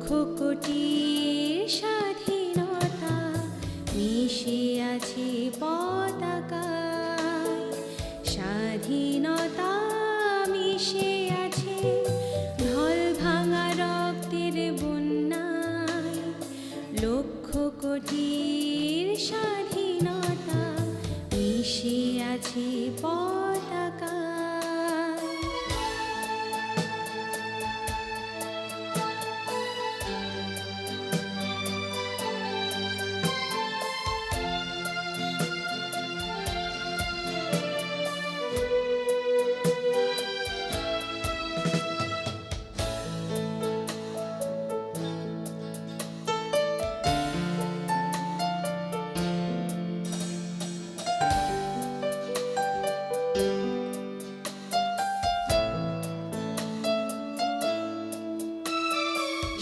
কোটির স্বাধীনতা মিশে আছে পতাকায়, স্বাধীনতা মিশে আছে ঢল ভাঙা রক্তের বন্যায়। লক্ষ কোটির স্বাধীনতা মিশে আছে পতাকায়।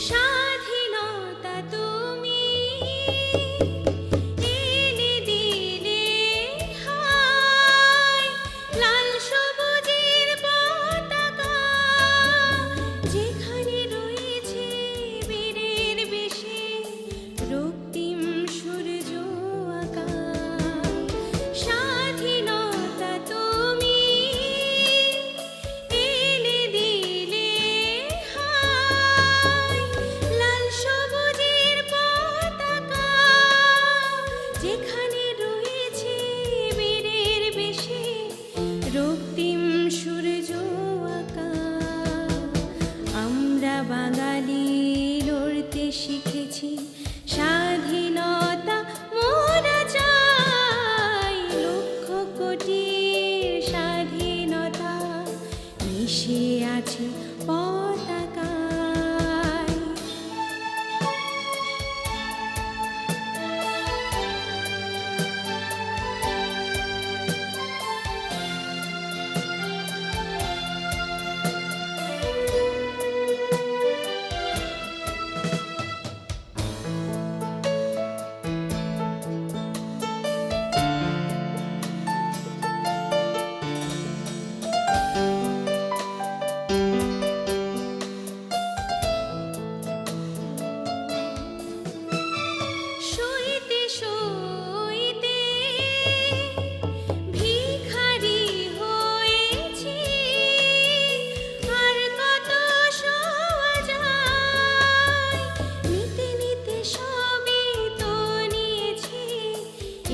স্বাধীনতা তুমি এনে দিলে হায়, লাল সবুজের পতাকা যেখানে রয়েছে বীরের বেশে রক্তিম সূর্য আঁকা। স্বাধীনতা তুমি এনে দিলে হায়, লাল সবুজের পতাকা যেখানে রয়েছে বীরের বেশে রক্তিম সূর্য আঁকা। আমরা বাঙালি লড়তে শিখেছি, স্বাধীনতা মোরা চাই। লক্ষ কোটির স্বাধীনতা মিশে আছে পতাকায়। সইতে সইতে ভিখারি হয়েছি, আর কত সওয়া যায়। নিতে নিতে সবই তো নিয়েছি,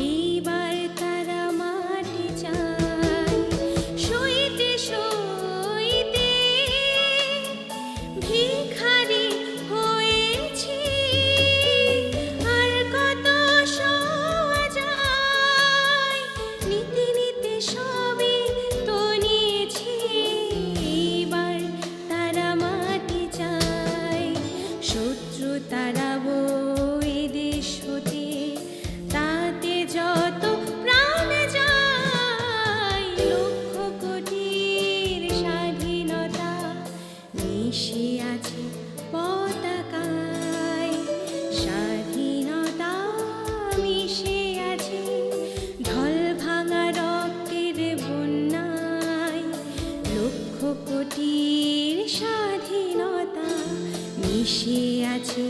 এইবার তারা মাটি চায়। সইতে সইতে ভিখারি হয়েছি, আর কত সওয়া যায়। নিতে নিতে সবই তো নিয়েছি, এইবার তারা মাটি চায়। শত্রু তাড়াবো এ দেশ হতে, তাতে যত প্রাণ যায়। লক্ষ কোটির স্বাধীনতা মিশে আছে পতাকায়। স্বাধীনতা মিশে আছে ঢল ভাঙা রক্তের বন্যায়। লক্ষ কোটির স্বাধীনতা মিশে আছে